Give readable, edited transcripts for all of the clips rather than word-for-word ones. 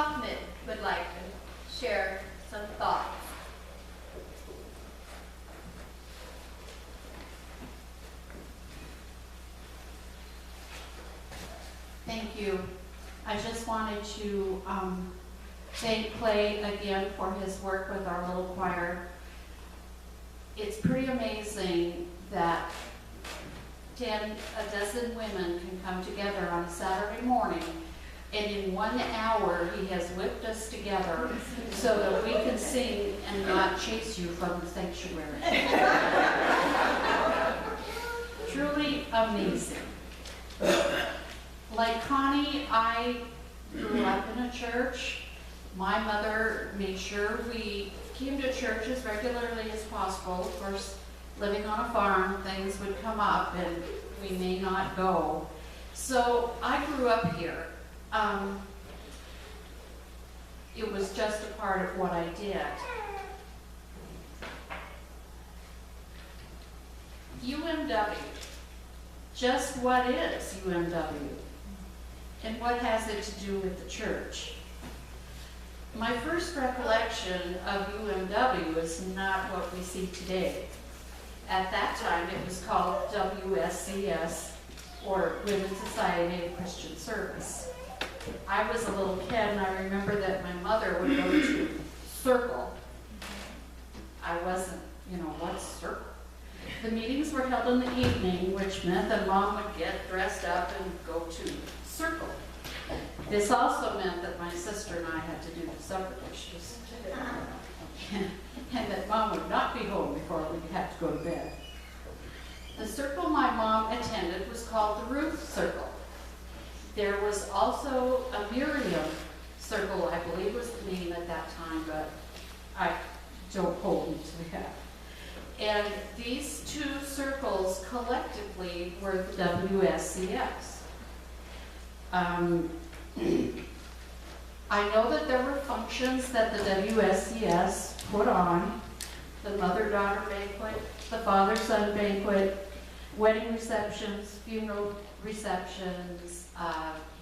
Kauffman would like to share some thoughts. Thank you. I just wanted to thank Clay again for his work with our little choir. It's pretty amazing that a dozen women can come together on a Saturday morning, and in 1 hour he has whipped us together so that we can sing and not chase you from the sanctuary. Truly amazing. Like Connie, I grew up in a church. My mother made sure we came to church as regularly as possible. Of course, living on a farm, things would come up and we may not go. So I grew up here. It was just a part of what I did. UMW. Just what is UMW? And what has it to do with the church? My first recollection of UMW is not what we see today. At that time, it was called WSCS, or Women's Society of Christian Service. I was a little kid, and I remember that my mother would go to Circle. I wasn't, what's Circle? The meetings were held in the evening, which meant that Mom would get dressed up and go to Circle. This also meant that my sister and I had to do the supper dishes. And that Mom would not be home before we had to go to bed. The circle my mom attended was called the Ruth Circle. There was also a Miriam Circle, I believe was the name at that time, but I don't hold me to that. And these two circles collectively were the WSCS. I know that there were functions that the WSCS put on: the mother-daughter banquet, the father-son banquet, wedding receptions, funeral receptions,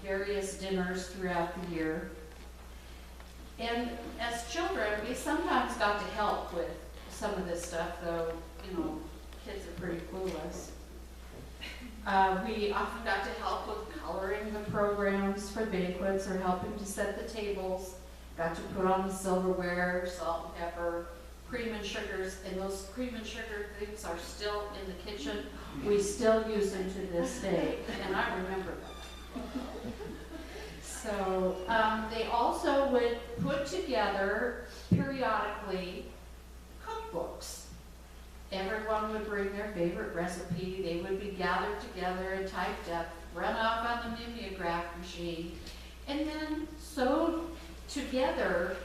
various dinners throughout the year. And as children, we sometimes got to help with some of this stuff, though, kids are pretty clueless. We often got to help with coloring the programs for banquets or helping to set the tables, got to put on the silverware, salt and pepper, cream and sugars, and those cream and sugar things are still in the kitchen. We still use them to this day, and I remember that. So they also would put together periodically cookbooks. Everyone would bring their favorite recipe. They would be gathered together and typed up, run off on the mimeograph machine, and then sewed together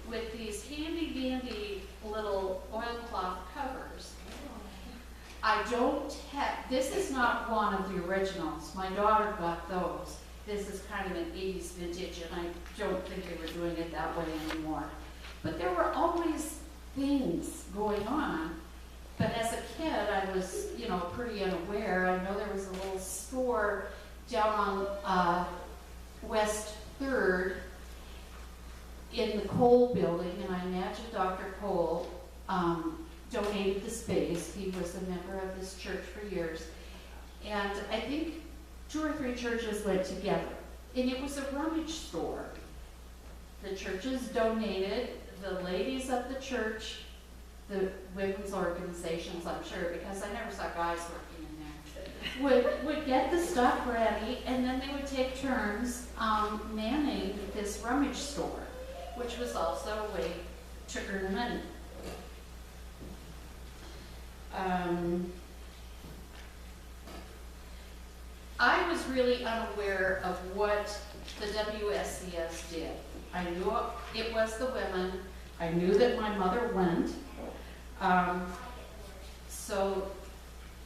with these handy-dandy little oilcloth covers. This is not one of the originals. My daughter got those. This is kind of an 80s vintage, and I don't think they were doing it that way anymore. But there were always things going on. But as a kid, I was, pretty unaware. I know there was a little store down on West 3rd in the Cole building, and I imagine Dr. Cole donated the space. He was a member of this church for years. And I think 2 or 3 churches went together. And it was a rummage store. The churches donated, the ladies of the church, the women's organizations, I'm sure, because I never saw guys working in there, would get the stuff ready, and then they would take turns manning this rummage store, which was also a way to earn money. I was really unaware of what the WSCS did. I knew it was the women. I knew that my mother went.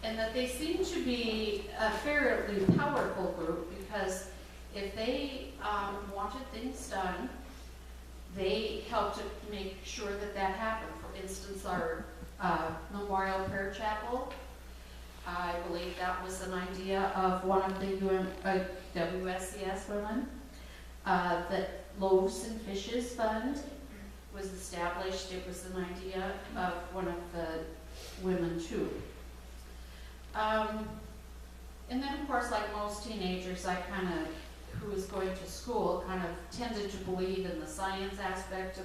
And that they seem to be a fairly powerful group, because if they wanted things done, they helped to make sure that that happened. For instance, our Memorial Prayer Chapel, I believe that was an idea of one of the WSCS women. The Loaves and Fishes Fund was established. It was an idea of one of the women too. And then of course, like most teenagers, who was going to school, kind of tended to believe in the science aspect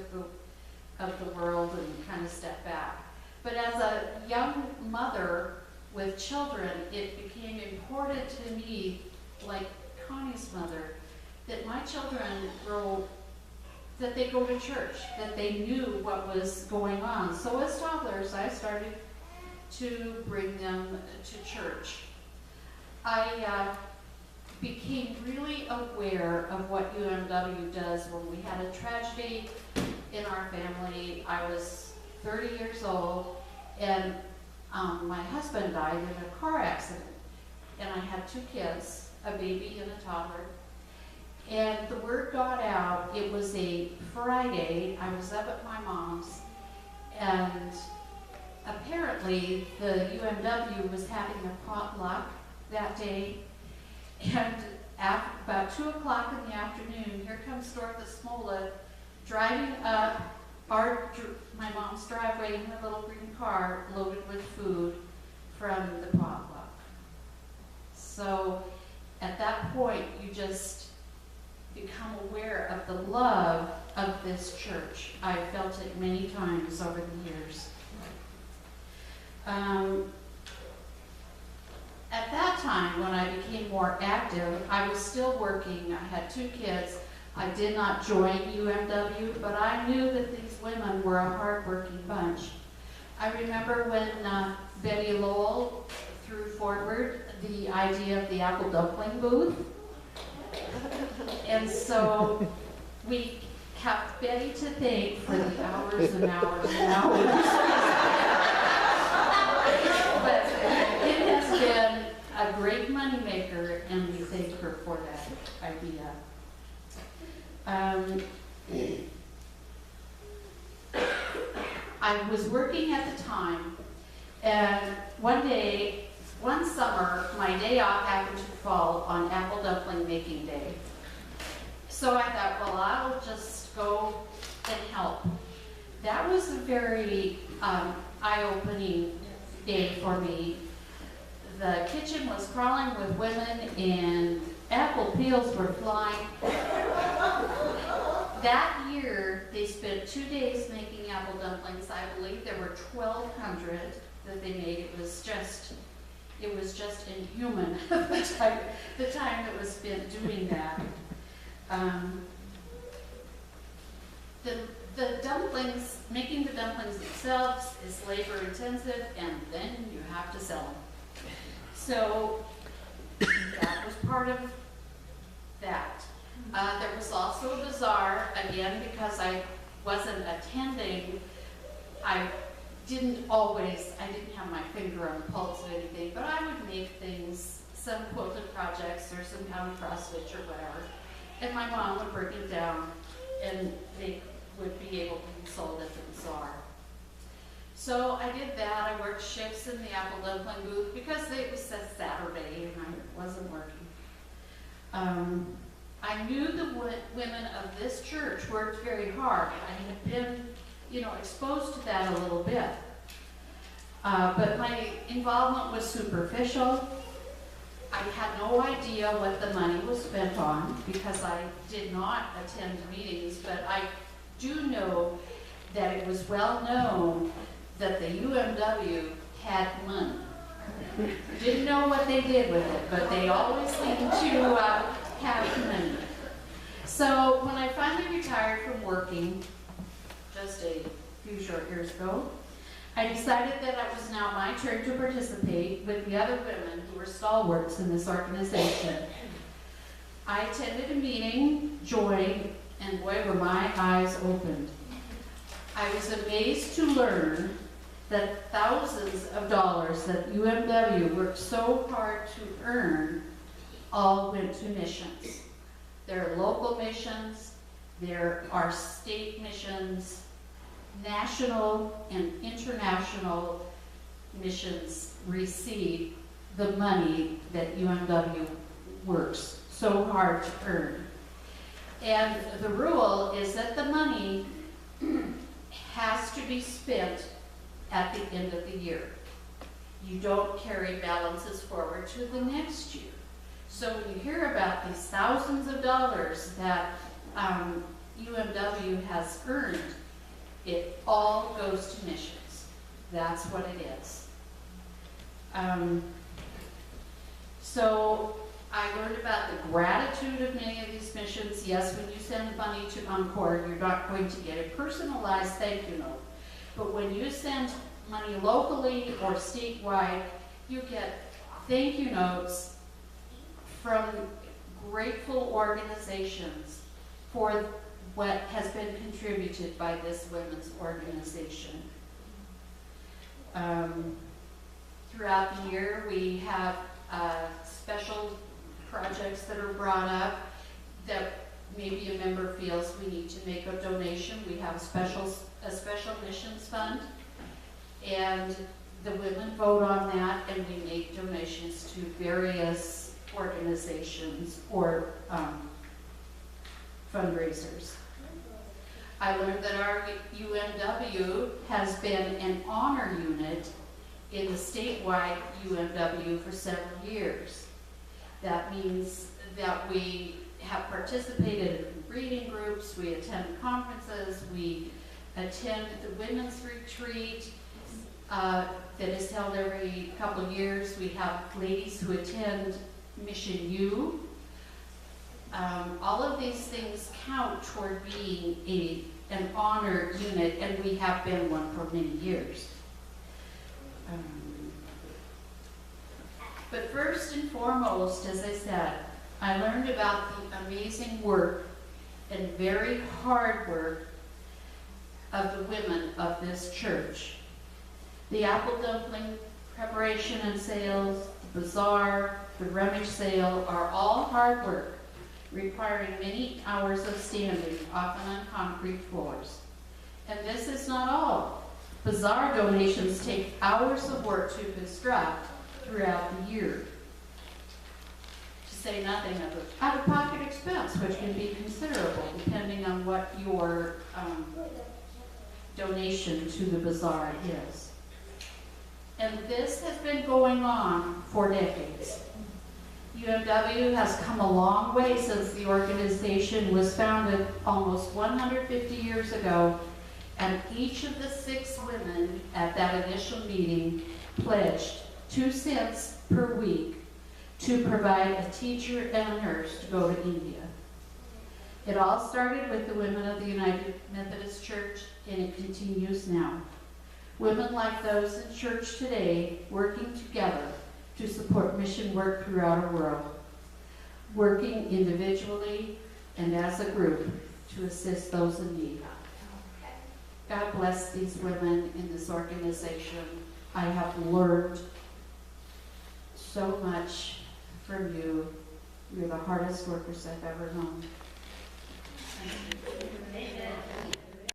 of the world and kind of step back. But as a young mother with children, it became important to me, like Connie's mother, that my children that they go to church, that they knew what was going on. So as toddlers, I started to bring them to church. I became really aware of what UMW does when we had a tragedy in our family. I was 30 years old, and my husband died in a car accident. And I had 2 kids, a baby and a toddler. And the word got out. It was a Friday. I was up at my mom's, and apparently the UMW was having a potluck that day. And about 2 o'clock in the afternoon, here comes Dorothy Smola driving up my mom's driveway in her little green car loaded with food from the potluck. So at that point, you just become aware of the love of this church. I felt it many times over the years. At that time, when I became more active, I was still working. I had 2 kids. I did not join UMW, but I knew that these women were a hard-working bunch. I remember when Betty Lowell threw forward the idea of the apple dumpling booth. And so we have Betty to thank for the hours and hours and hours. But it has been a great moneymaker, and we thank her for that idea. I was working at the time, and one summer, my day off happened to fall on apple dumpling making day. So I thought, well, I'll just go and help. That was a very eye-opening day for me. The kitchen was crawling with women, and apple peels were flying. That year, they spent 2 days making apple dumplings. I believe there were 1,200 that they made. It was just inhuman the time that was spent doing that. The dumplings, making the dumplings themselves is labor intensive, and then you have to sell them. So that was part of that. There was also a bazaar, again, because I wasn't attending. I didn't have my finger on the pulse of anything, but I would make things, some quilted projects or some kind of cross stitch or whatever. And my mom would break it down, and they would be able to be sold at the bazaar. So I did that. I worked shifts in the apple dumpling booth because it was a Saturday and I wasn't working. I knew the women of this church worked very hard. I had been, exposed to that a little bit. But my involvement was superficial. I had no idea what the money was spent on because I did not attend meetings, but I do know that it was well known that the UMW had money. Didn't know what they did with it, but they always seemed to have money. So when I finally retired from working, just a few short years ago, I decided that it was now my turn to participate with the other women who were stalwarts in this organization. I attended a meeting, joined, and boy, were my eyes opened. I was amazed to learn that thousands of dollars that UMW worked so hard to earn all went to missions. There are local missions, there are state missions, national and international missions receive the money that UMW works so hard to earn. And the rule is that the money has to be spent at the end of the year. You don't carry balances forward to the next year. So when you hear about these thousands of dollars that UMW has earned, it all goes to missions. That's what it is. So I learned about the gratitude of many of these missions. Yes, when you send money to Encore, you're not going to get a personalized thank you note. But when you send money locally or statewide, you get thank you notes from grateful organizations for what has been contributed by this women's organization. Throughout the year, we have special projects that are brought up that maybe a member feels we need to make a donation. We have a special missions fund, and the women vote on that, and we make donations to various organizations or fundraisers. I learned that our UMW has been an honor unit in the statewide UMW for several years. That means that we have participated in reading groups, we attend conferences, we attend the women's retreat that is held every couple of years. We have ladies who attend Mission U. All of these things count toward being an honor unit, and we have been one for many years. But first and foremost, as I said, I learned about the amazing work and very hard work of the women of this church. The apple dumpling preparation and sales, the bazaar, the rummage sale are all hard work, requiring many hours of standing, often on concrete floors. And this is not all. Bazaar donations take hours of work to construct throughout the year, to say nothing of the out-of-pocket expense, which can be considerable depending on what your donation to the bazaar is. And this has been going on for decades. UMW has come a long way since the organization was founded almost 150 years ago, and each of the 6 women at that initial meeting pledged 2 cents per week to provide a teacher and a nurse to go to India. It all started with the women of the United Methodist Church, and it continues now. Women like those in church today working together to support mission work throughout our world, working individually and as a group to assist those in need. God bless these women in this organization. I have learned so much from you. You're the hardest workers I've ever known. Thank you.